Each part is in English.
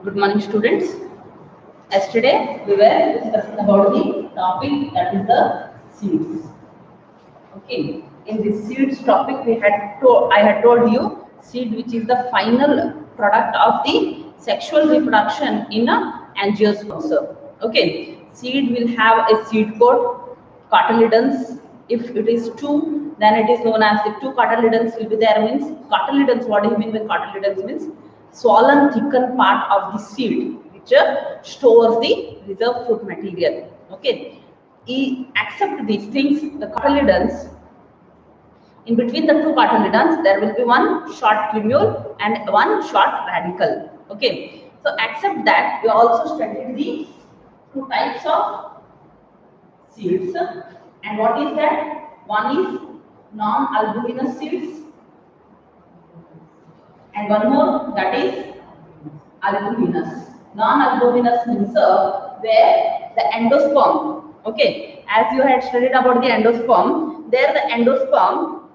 Good morning, students. Yesterday we were discussing about the topic that is the seeds. Okay. In this seeds topic, I had told you seed, which is the final product of the sexual reproduction in a angiosperm. Okay. Seed will have a seed coat, cotyledons. If it is two, then it is known as the two cotyledons will be there. Means cotyledons. What do you mean by cotyledons? Means swollen, thickened part of the seed, which stores the reserve food material. Okay. Except these things, the cotyledons, in between the two cotyledons, there will be one short plumule and one short radicle. Okay. So except that, we also studied the two types of seeds. And what is that? One is non-albuminous seeds, and one more, that is albuminous. Non-albuminous means where the endosperm. Okay, as you had studied about the endosperm, there the endosperm,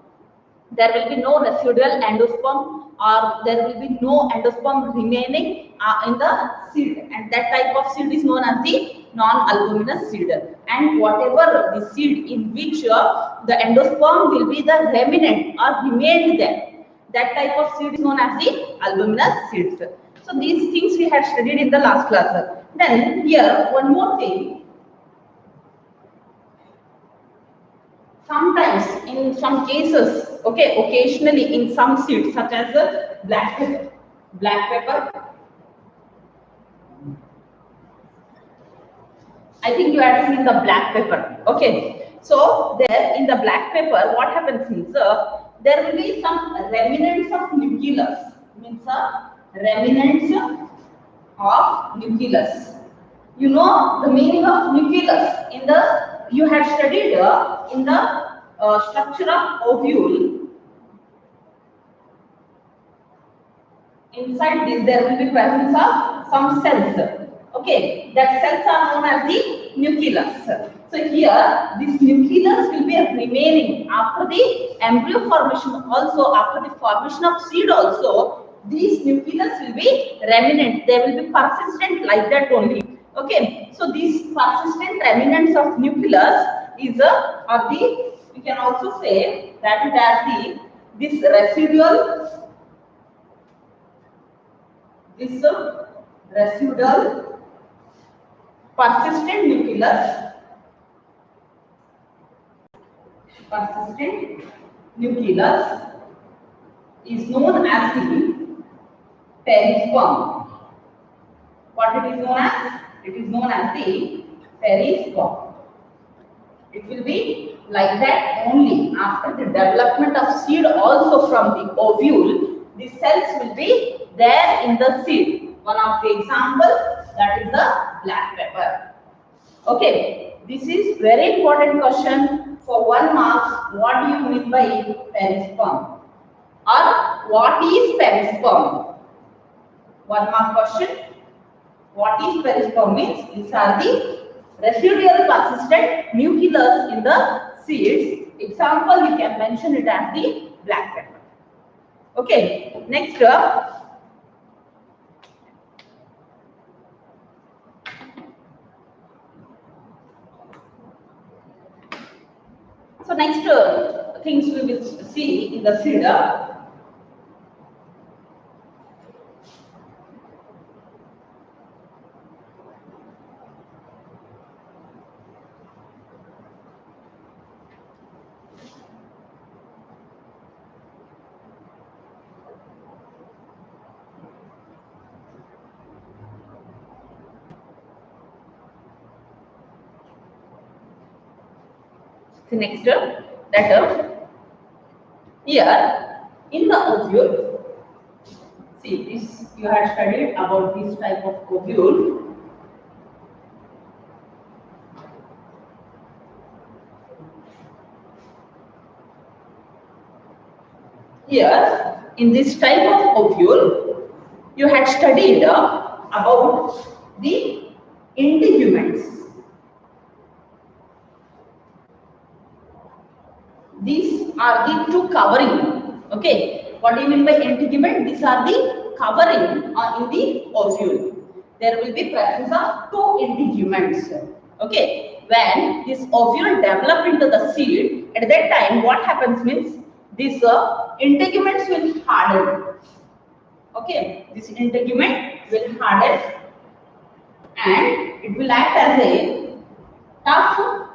there will be no residual endosperm, or there will be no endosperm remaining in the seed, and that type of seed is known as the non-albuminous seed. And whatever the seed in which the endosperm will be the remnant or remained there, that type of seed is known as the albuminous seeds. So these things we had studied in the last class. Then here one more thing. Sometimes in some cases, okay, occasionally in some seeds such as black pepper. I think you had seen the black pepper. Okay, so there in the black pepper, what happens is there will be some remnants of nucleus. Means remnants of nucleus. You know the meaning of nucleus in the, you had studied in the structure of ovule. Inside this there will be presence of some cells. Okay, that cells are known as the nucleus. So here this nucleus will be remaining after the embryo formation, also after the formation of seed also. These nucleus will be remnant. They will be persistent like that only. Okay, so these persistent remnants of nucleus is or the, we can also say that it as the this residual persistent nucleus is known as the perisperm. What it is known as? It is known as the perisperm. It will be like that only after the development of seed, also from the ovule, the cells will be there in the seed. One of the example, that is the black pepper. Okay, this is very important question for 1 mark. What do you mean by perisperm? Or what is perisperm? 1 mark question. What is perisperm means? These are the residual persistent nucleus in the seeds. Example, you can mention it as the black pepper. Okay, next so next things we will see in the seed. The next that here in the ovule, see this you have studied about this type of ovule. Here in this type of ovule, you had studied about the integuments. These are the two covering. Okay, what do you mean by integument? These are the covering in the ovule. there will be presence of two integuments. Okay, when this ovule develop into the seed, at that time what happens means these integuments will harden. Okay, this integument will harden and it will act as a tough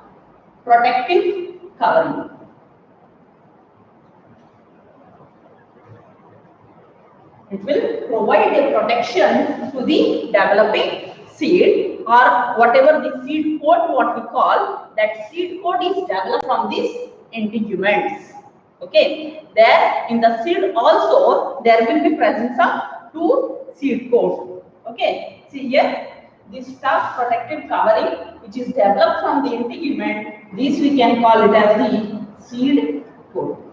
protective covering. It will provide a protection to the developing seed, or whatever the seed coat what we call, that seed coat is developed from these integuments. Okay, there in the seed also there will be presence of two seed coats. Okay, see here this tough protective covering which is developed from the integument, this we can call it as the seed coat.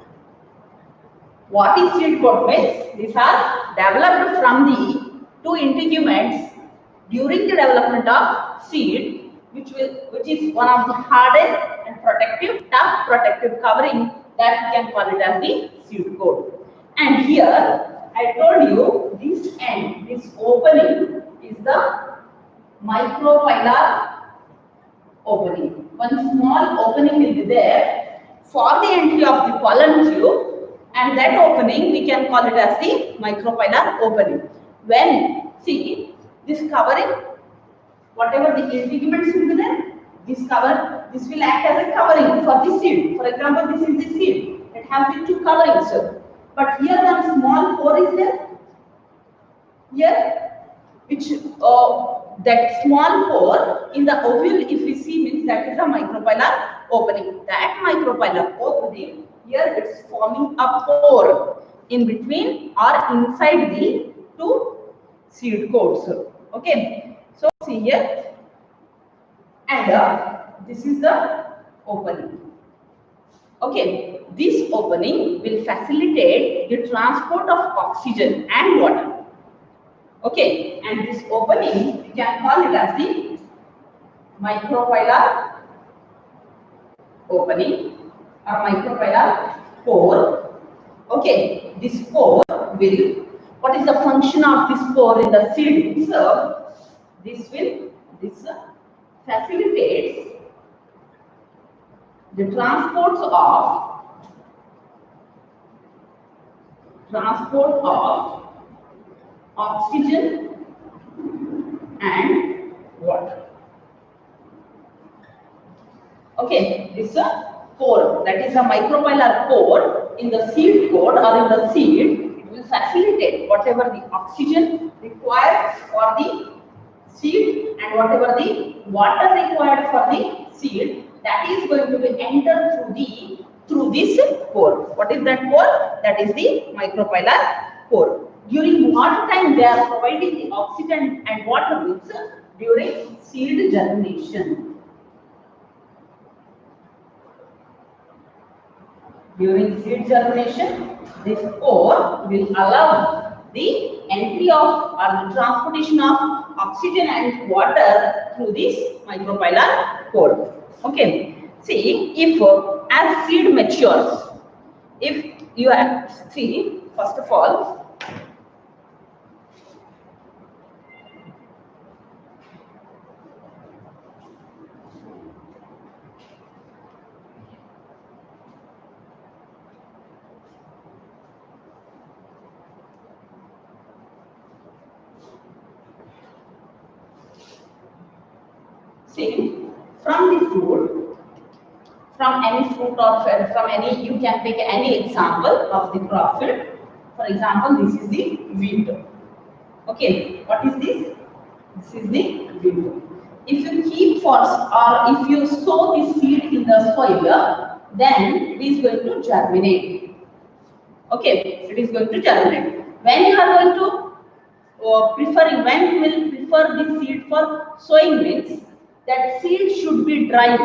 What is seed coat means? These are developed from the two integuments during the development of seed, which is one of the hardest and tough protective covering, that we can call it as the seed coat. And here I told you this end, this opening is the micropylar opening. One small opening will be there for the entry of the pollen tube, and that opening we can call it as the micropylar opening. When see this covering, whatever the integuments will be there, this will act as a covering for the seed. For example, this is the seed. It has the two coverings. But here one small pore is there. Here, which that small pore in the ovule, if we see, means that is a micropylar opening. That micropylar opening, here it's forming a pore in between or inside the two seed coats. Okay, so see here, and this is the opening. Okay, this opening will facilitate the transport of oxygen and water. Okay, and this opening we can call it as the micropylar opening or micropylar pore. Okay, this pore will, what is the function of this pore in the seed? So this facilitates the transport of oxygen and water. Okay, this is a pore, that is a micropylar pore in the seed coat or in the seed. It will facilitate whatever the oxygen required for the seed and whatever the water required for the seed, that is going to be entered through this pore. What is that pore? That is the micropylar pore. During water time, they are providing the oxygen and water means during seed germination. During seed germination, this pore will allow the entry of or the transportation of oxygen and water through this micropylar pore. Okay, see, if as seed matures, if you have, see, first of all, see, from the fruit, from any fruit or from any, you can take any example of the crop field. For example, this is the wheat. Okay, what is this? This is the wheat. If you keep or if you sow the seed in the soil, then it is going to germinate. Okay, it is going to germinate. When you are going to when you will prefer the seed for sowing means that seed should be dry.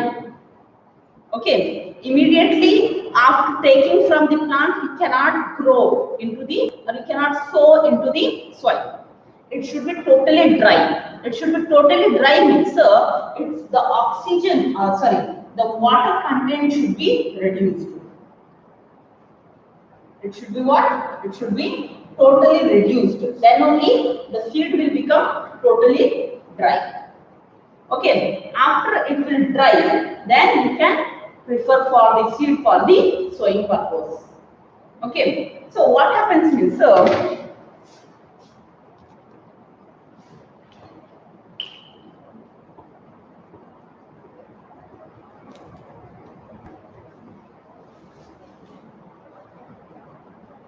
Okay, immediately after taking from the plant, it cannot grow into the, or you cannot sow into the soil. It should be totally dry. It should be totally dry means it's the oxygen, the water content should be reduced. It should be what? It should be totally reduced, then only the seed will become totally dry. Okay, after it will dry, then you can prefer for the seed for the sowing purpose. Okay, so what happens is,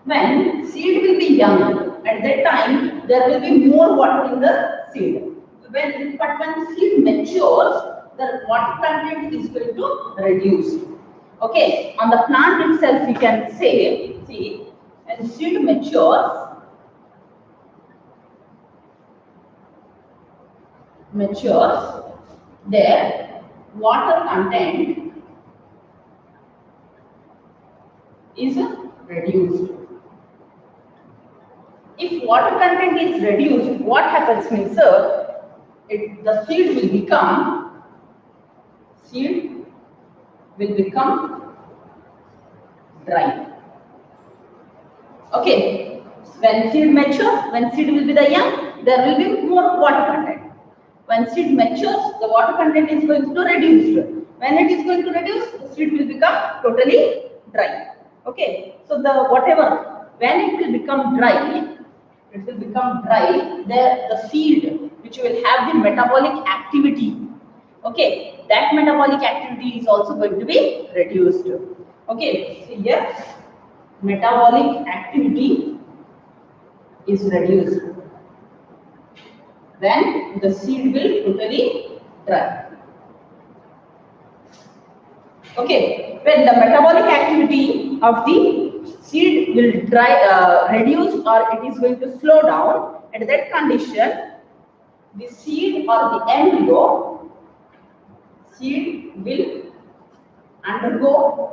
when seed will be young, at that time there will be more water in the seed. But when seed matures, the water content is going to reduce. Okay, on the plant itself we can say, see, when seed matures, their water content is reduced. If water content is reduced, what happens means, the seed will become dry. Okay, when seed matures, when seed will be the young, there will be more water content. When seed matures, the water content is going to reduce. When it is going to reduce, the seed will become totally dry. Okay, so when it will become dry, the seed which will have the metabolic activity. Okay, that metabolic activity is also going to be reduced. Okay, so here metabolic activity is reduced when the seed will totally dry. Okay, when the metabolic activity of the seed will reduce, or it is going to slow down, at that condition, the seed or the embryo will undergo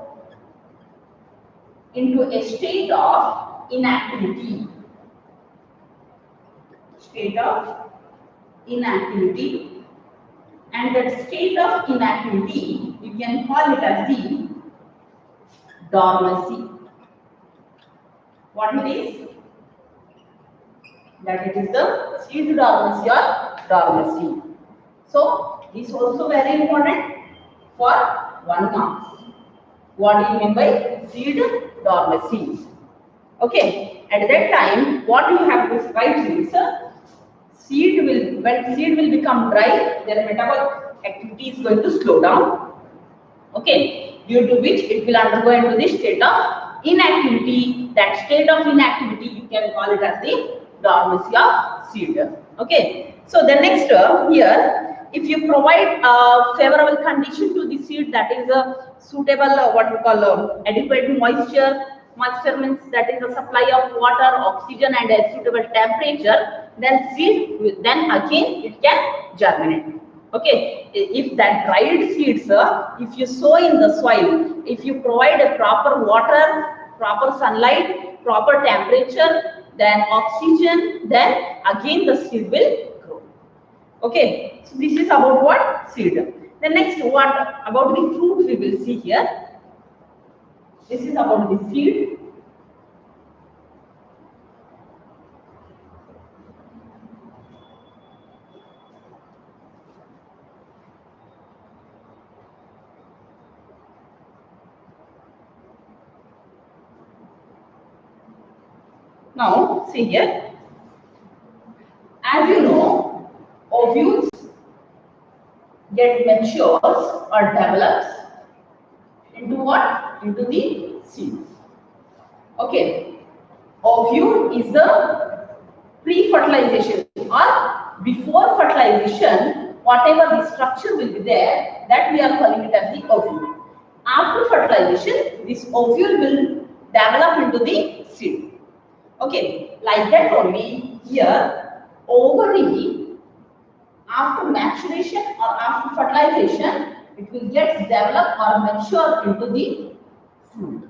into a state of inactivity. And that state of inactivity, you can call it as the dormancy. What it is? That it is the seed dormancy or dormancy. So this is also very important for 1 mark. What do you mean by seed dormancy? Okay, at that time, what you have to write is, when seed will become dry, their metabolic activity is going to slow down. Okay, due to which it will undergo into the state of inactivity. That state of inactivity, you can call it as the dormancy of seed. Okay, so the next here, if you provide a favorable condition to the seed, that is a suitable what we call adequate moisture. Moisture means that is the supply of water, oxygen, and a suitable temperature. Then then again it can germinate. Okay, if that dried seeds, if you sow in the soil, if you provide a proper water, proper sunlight, proper temperature, then oxygen, then again the seed will grow. Okay, so this is about what? Seed. The next, what about the fruit we will see here. This is about the seed. Now, see here. As you know, ovules get matures or develops into what? Into the seeds. Okay. Ovule is the pre-fertilization or before fertilization, whatever the structure will be there, that we are calling it as the ovule. After fertilization, this ovule will develop into the seed. Okay, like that only here, ovary, after maturation or after fertilization, it will get developed or mature into the fruit.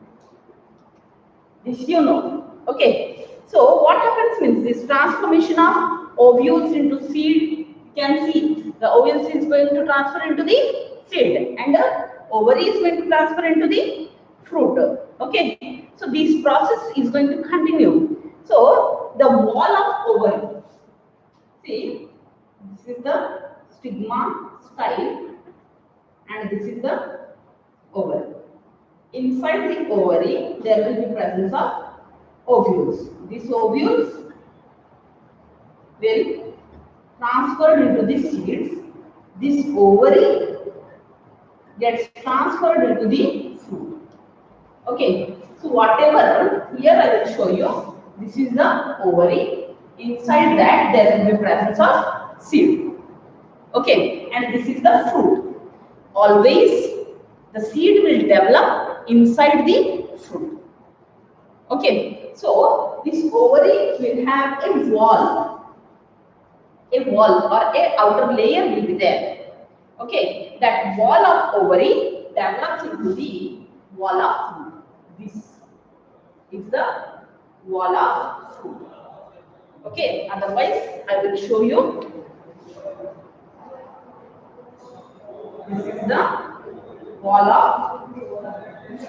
This you know. Okay. So what happens means this transformation of ovules into seed. You can see the ovules is going to transfer into the seed, and the ovary is going to transfer into the fruit. Okay. So this process is going to continue. So this is the ovary. Inside the ovary, there will be presence of ovules. These ovules will transferred into the seeds. This ovary gets transferred into the fruit. Okay, so whatever here I will show you. This is the ovary. Inside that there will be presence of seed. Okay, and this is the fruit. Always the seed will develop inside the fruit. Okay, so this ovary will have a wall or a outer layer will be there. Okay, that wall of ovary develops into the wall of fruit. This is the wall of fruit. Okay, otherwise I will show you. This is the wall of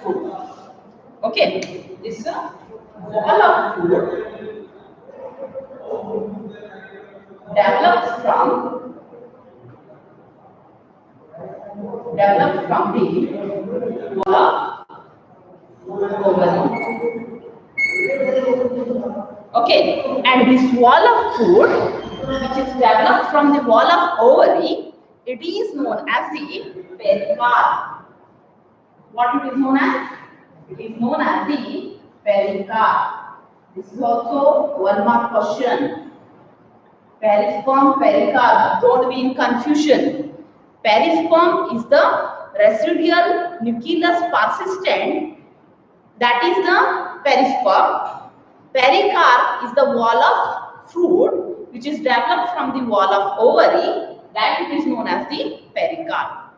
fruit. Okay, this is the wall of fruit develops from the wall of ovary. Okay, and this wall of fruit, which is developed from the wall of ovary, it is known as the pericarp. What it is known as? It is known as the pericarp. This is also one mark question. Perisperm, pericarp, don't be in confusion. Perisperm is the residual nucleus persistent, that is the perisperm. Pericarp is the wall of fruit which is developed from the wall of ovary, that it is known as the pericarp.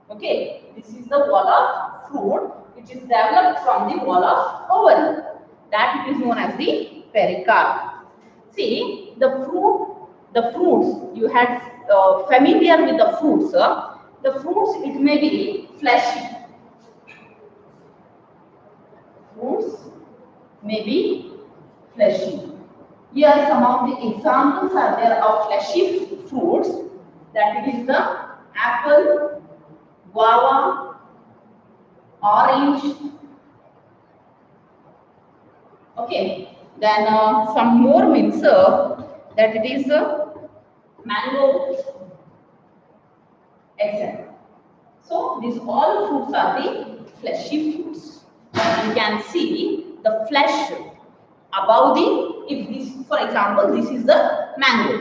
Okay, this is the wall of fruit which is developed from the wall of ovary, that it is known as the pericarp. See, the fruits you had familiar with the fruits. The fruits, it may be fleshy. Fruits may be fleshy. Here some of the examples are there of fleshy fruits, that it is the apple, guava, orange. Okay, then some more means that it is mango, etc. So these all fruits are the fleshy fruits. You can see the flesh above the, if this, for example, this is the mango.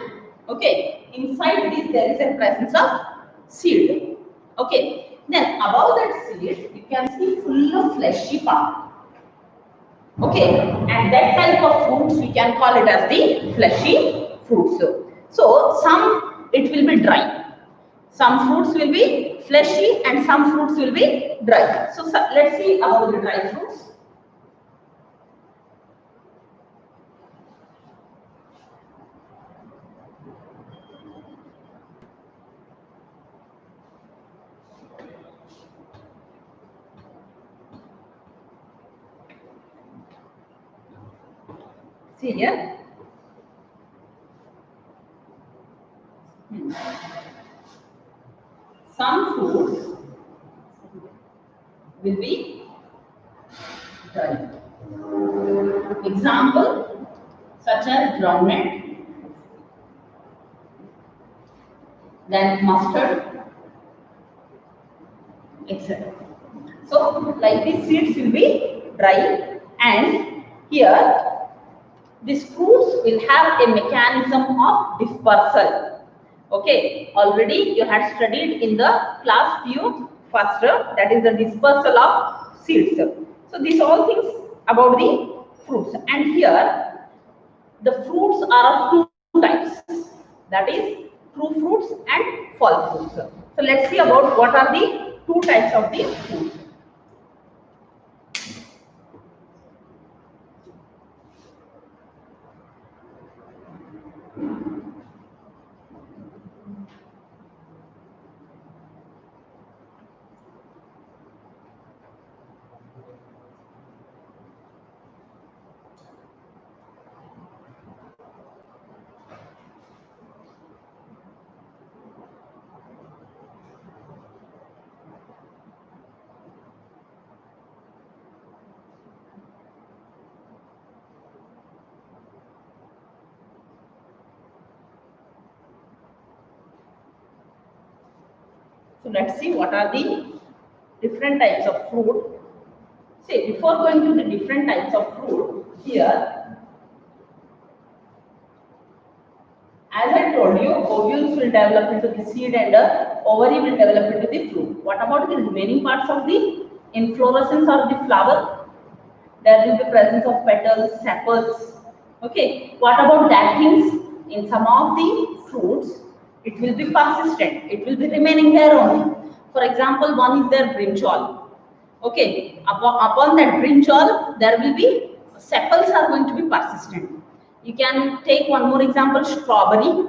Okay, inside this there is a presence of seed. Okay, then above that seed you can see full of fleshy part. Okay, and that type of fruits we can call it as the fleshy fruits. So some it will be dry, some fruits will be fleshy, and some fruits will be dry. So let's see about the dry fruits. See here. Some fruits will be dry. Example such as groundnut, then mustard, etc. So like these seeds will be dry, and here these fruits will have a mechanism of dispersal. Okay, already you had studied in the class view first, that is the dispersal of seeds. So these all things about the fruits, and here the fruits are of two types, that is true fruits and false fruits. So let's see about what are the two types of the fruits. So let's see what are the different types of fruit. See, before going to the different types of fruit, here, as I told you, ovules will develop into the seed and ovary will develop into the fruit. What about the remaining parts of the inflorescence or the flower? There will be presence of petals, sepals. Okay, what about that things? In some of the fruits, it will be persistent. It will be remaining there only. For example, one is their brinjal. Okay, upon that brinjal, there will be sepals are going to be persistent. You can take one more example: strawberry,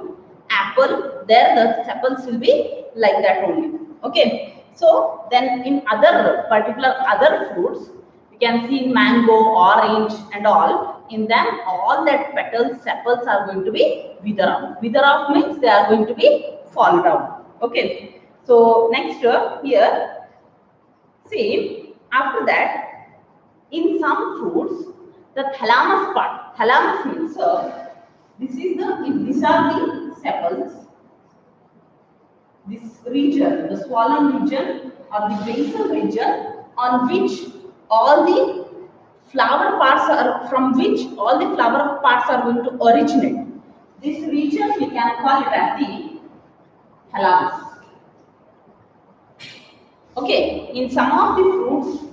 apple. There, the sepals will be like that only. Okay, so then in other particular other fruits, you can see mango, orange, and all. In them, all that petals, sepals are going to be wither off. Wither off means they are going to be fall down. Okay, so next here. See, after that, in some fruits, the thalamus part, thalamus means this is the, these are the sepals, this region, the swollen region or the basal region on which all the flower parts are, from which all the flower parts are going to originate. This region we can call it as the thalamus. Okay, in some of the fruits,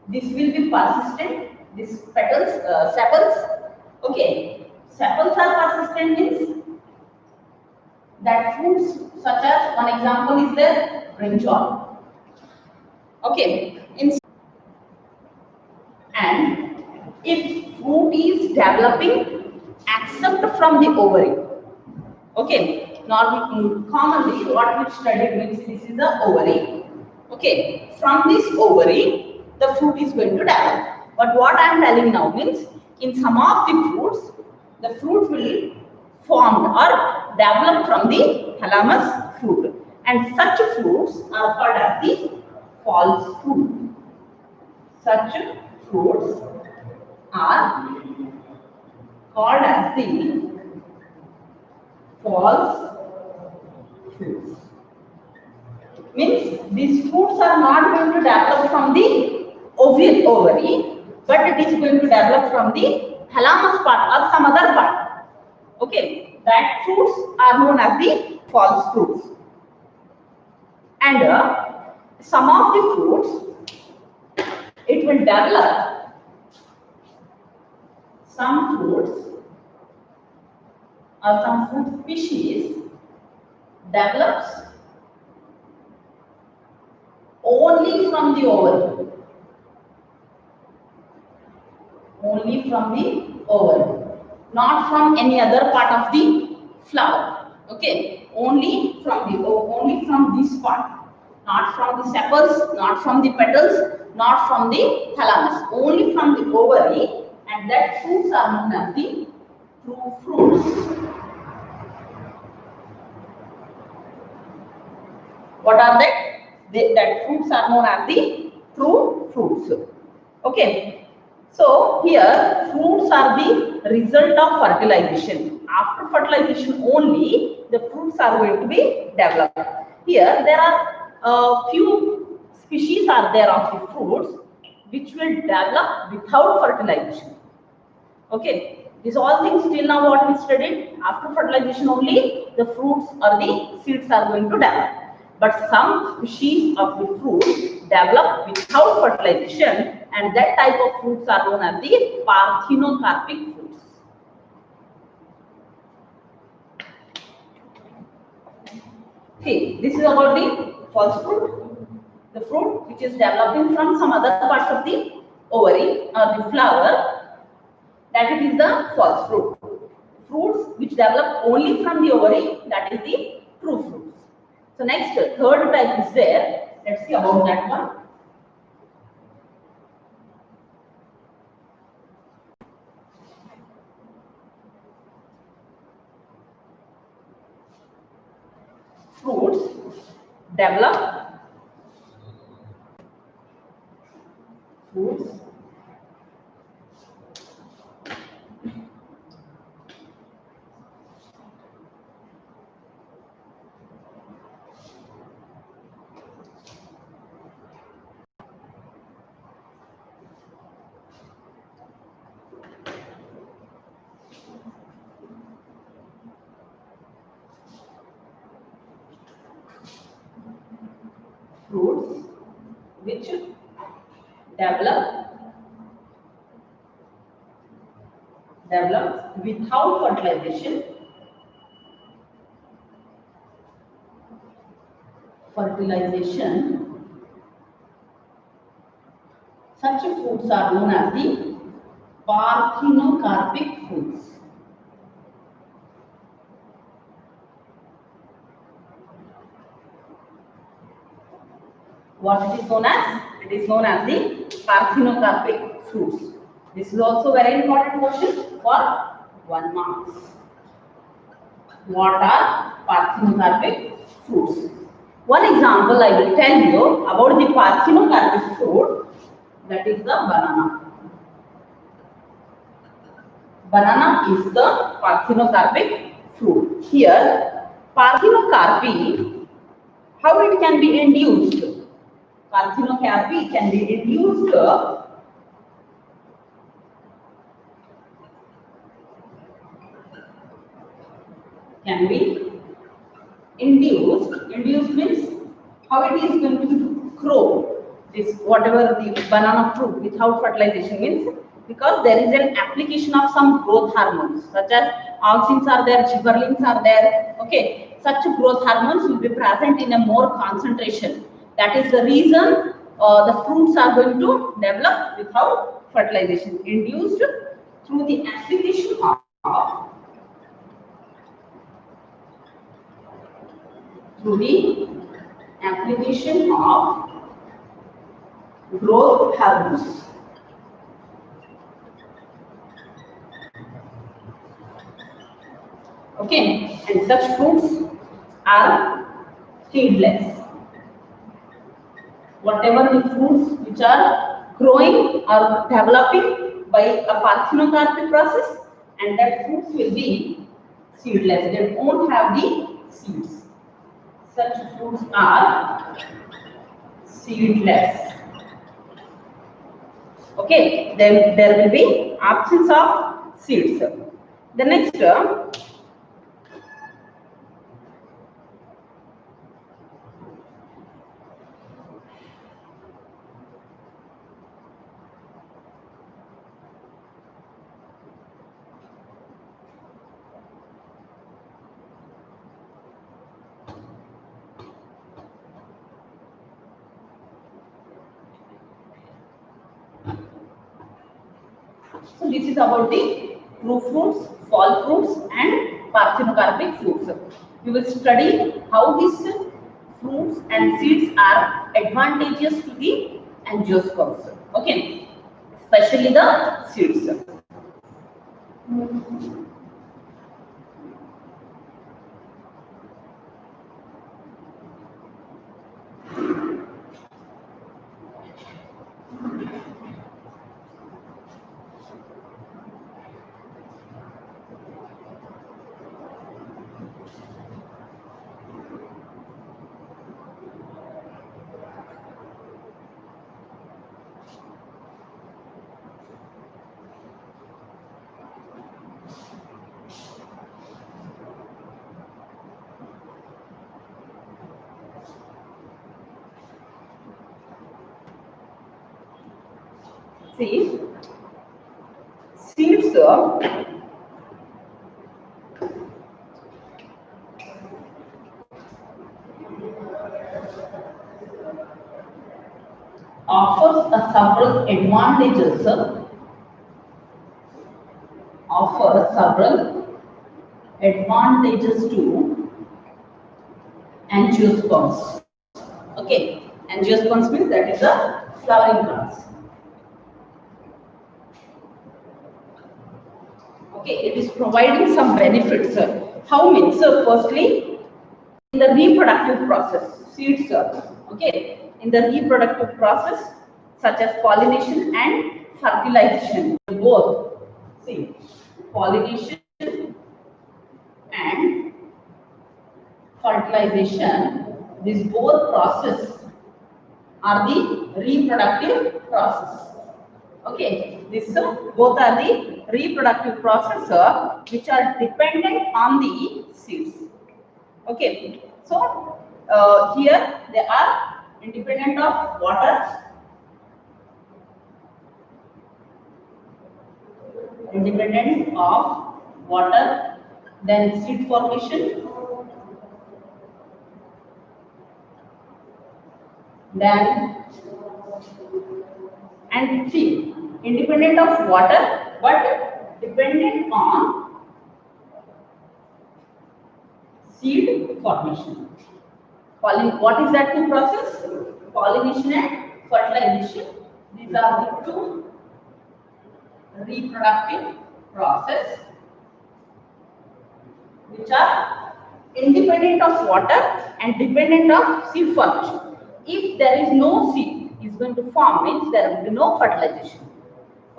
this will be persistent. These petals, sepals. Okay, sepals are persistent means that fruits such as one example is the brinjal. Okay, and if fruit is developing except from the ovary. Okay, normally, commonly what we studied means this is the ovary. Okay, from this ovary, the fruit is going to develop. But what I am telling now means, in some of the fruits, the fruit will form or develop from the thalamus fruit. And such fruits are called as the false fruit. Such fruits are called as the false fruits. Means these fruits are not going to develop from the ovary, but it is going to develop from the thalamus part or some other part. Okay, that fruits are known as the false fruits. And some of the fruits, it will develop, some fruits or some fruit species develops only from the ovary. Only from the ovary, not from any other part of the flower. Okay, only from this part, not from the sepals, not from the petals, not from the thalamus, only from the ovary, and that fruits are known as the true fruits. What are that? That fruits are known as the true fruits. Okay. So here fruits are the result of fertilization. After fertilization only the fruits are going to be developed. Here there are a few species are there of the fruits which will develop without fertilization. Okay, these all things till now what we studied, after fertilization only the fruits or the seeds are going to develop. But some species of the fruit develop without fertilization, and that type of fruits are known as the parthenocarpic fruits. Okay, this is about the false fruit, the fruit which is developing from some other parts of the ovary or the flower, that it is the false fruit. Fruits which develop only from the ovary, that is the true fruits. So next, third type is there. Let's see about that one. Fruits develop fruits fruits which develop without fertilization. Such fruits are known as the parthenocarpic fruits. What it is known as? It is known as the parthenocarpic fruits. This is also very important question for 1 mark. What are parthenocarpic fruits? One example I will tell you about the parthenocarpic fruit, that is the banana. Banana is the parthenocarpic fruit. Here, parthenocarpy, how it can be induced? Parthenocarpy can be induced induced means how it is going to grow this whatever the banana fruit without fertilization means, because there is an application of some growth hormones such as auxins are there, gibberellins are there. Okay, such growth hormones will be present in a more concentration. That is the reason the fruits are going to develop without fertilization, induced through the application of growth hormones. Okay, and such fruits are seedless. Whatever the fruits which are growing or developing by a parthenocarpic process, and that fruits will be seedless. They won't have the seeds. Such fruits are seedless. Okay, then there will be absence of seeds. The next so this is about the true fruits, fall fruits and parthenocarpic fruits. We will study how these fruits and seeds are advantageous to the angiosperms. Okay, especially the seeds. See, seeds offers a several advantages. To angiosperms. Okay, angiosperms means that is the flowering plants. Okay, it is providing some benefits. How many? So, firstly, in the reproductive process, seeds okay, in the reproductive process, such as pollination and fertilization, both. See, pollination and fertilization, these both process are the reproductive process. Okay, this both are the reproductive process which are dependent on the seeds. Okay, so here they are independent of water, independent of water, then seed formation, then and see, independent of water but dependent on seed formation. What is that two process? Pollination and fertilization. These are the two reproductive process which are independent of water and dependent of seed formation. If there is no seed is going to form, means there will be no fertilization.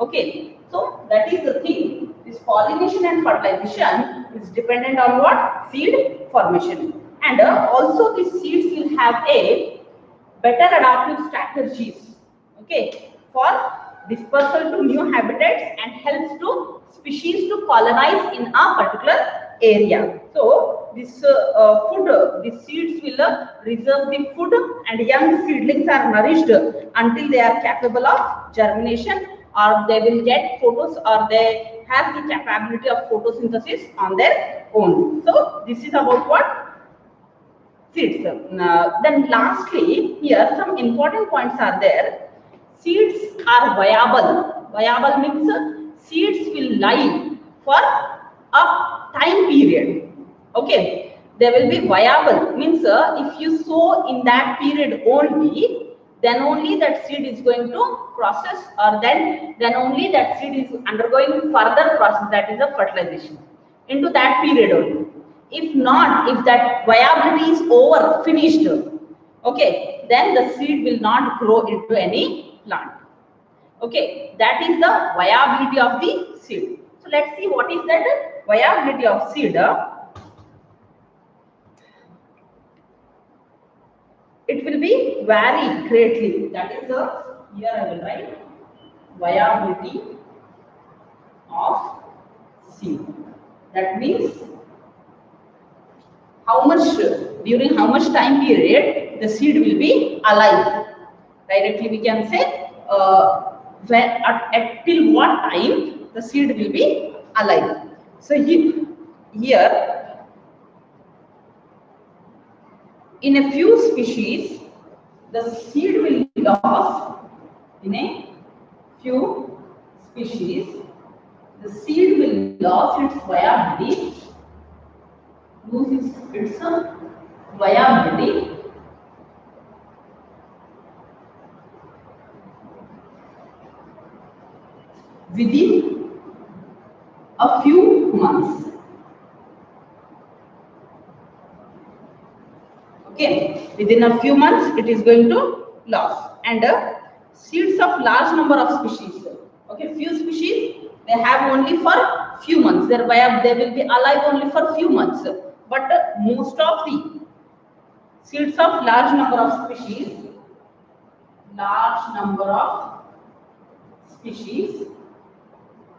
Okay, so that is the thing. This pollination and fertilization is dependent on what? Seed formation. And also these seeds will have a better adaptive strategies, okay, for dispersal to new habitats and helps to species to colonize in a particular area. So this these seeds will reserve the food, and young seedlings are nourished until they are capable of germination, or they will get photos, or they have the capability of photosynthesis on their own. So this is about what? Seeds. Then lastly, here some important points are there. Seeds are viable. Viable means seeds will live for a time period. Okay, they will be viable. Means if you sow in that period only, then only that seed is going to process, or then only that seed is undergoing further process, that is a fertilization into that period only. If not, if that viability is over, finished, okay, then the seed will not grow into any plant. Okay, that is the viability of the seed. So let's see what is that viability of seed. It will be vary greatly. That is the, here I will write viability of seed. That means how much, during how much time period the seed will be alive. Directly we can say when at till what time the seed will be alive. So here in a few species the seed will be lost. In a few species the seed will lose its viability, loses its viability within a few months. Okay, within a few months it is going to lose. And seeds of large number of species. Okay, few species they have only for few months. They will be alive only for few months. But most of the seeds of large number of species,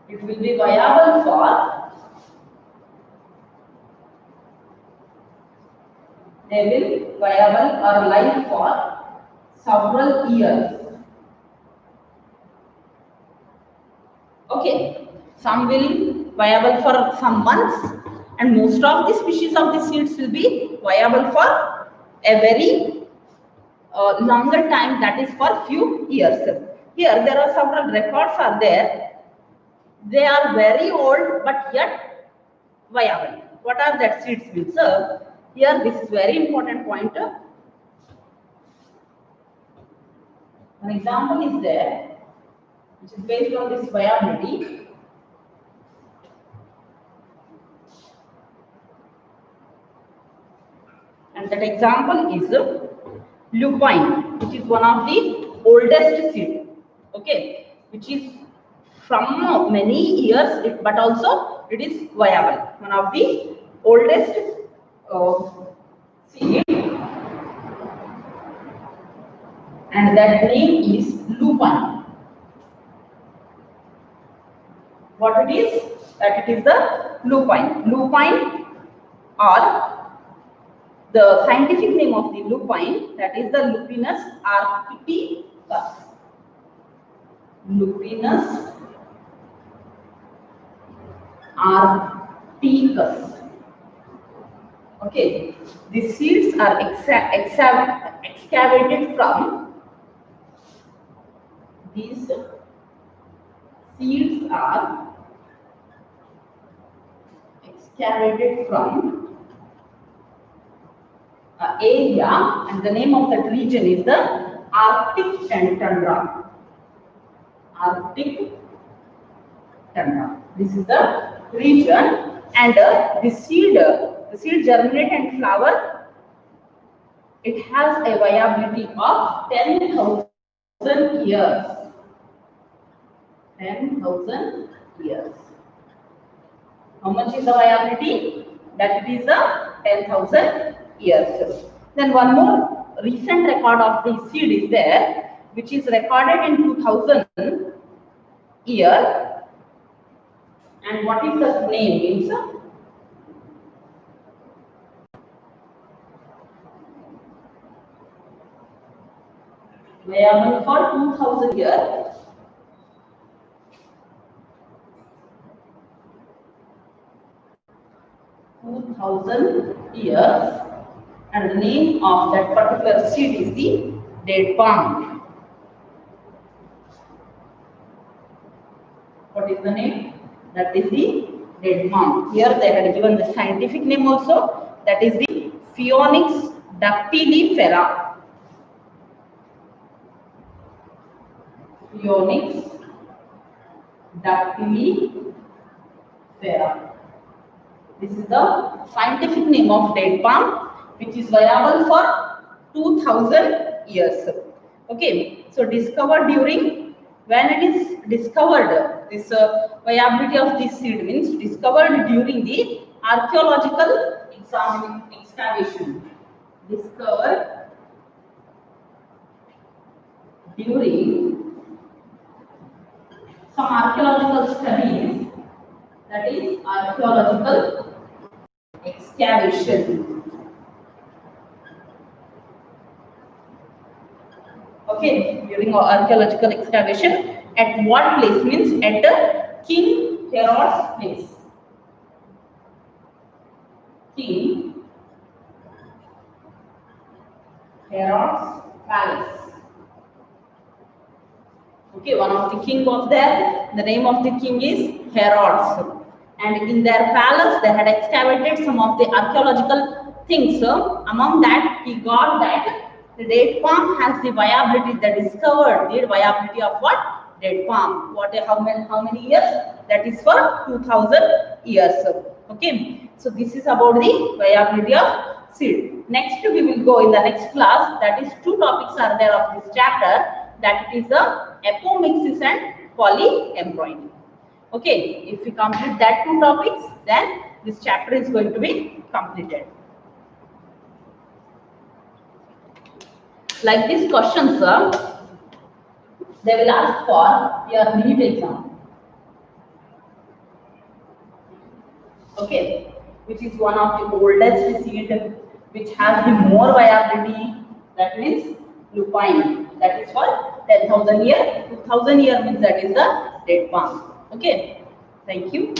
it will be viable for, they will viable or live for several years. Okay, some will viable for some months, and most of the species of the seeds will be viable for a very longer time, that is for few years. Here there are several records are there. They are very old but yet viable. What are that seeds means? Here this is very important point. An example is there which is based on this viability. And that example is lupine, which is one of the oldest seed. Okay, which is from many years, but also it is viable. One of the oldest seed, and that name is lupine. What it is? That it is the lupine. Lupine, or the scientific name of the lupine, that is the Lupinus arcticus. Lupinus arcticus. Okay, the seeds are excavated from, these seeds are excavated from area, and the name of that region is the Arctic tundra. Arctic tundra. This is the region, and the seed germinate and flower. It has a viability of 10,000 years. 10,000 years. How much is the viability? That it is the 10,000 years. Then one more recent record of the seed is there, which is recorded in 2000 year. And what is the name means? Viable for 2000 years. And the name of that particular seed is the date palm. What is the name? That is the date palm. Here they had given the scientific name also, that is the Phoenix dactylifera. Phoenix dactylifera. This is the scientific name of date palm, which is viable for 2000 years. Okay, so discovered during, when it is discovered, this viability of this seed means discovered during the archaeological excavation. Discovered during some archaeological studies, that is archaeological excavation. Okay, during archaeological excavation, at what place means at King Herod's place. King Herod's palace. Okay, one of the king was there. The name of the king is Herod. And in their palace, they had excavated some of the archaeological things. So among that, he got that the date palm has the viability, the discovered the viability of what? Date palm. How many years? That is for 2000 years. Okay. So this is about the viability of seed. Next we will go in the next class. That is, two topics are there of this chapter. That it is the apomixis and polyembryony. Okay, if we complete that two topics, then this chapter is going to be completed. Like these questions, they will ask for your NEET exam. Okay, which is one of the oldest seed, which has the more viability. That means lupine. That is for 10,000 year. 2000 year means that is the date palm. Okay, thank you.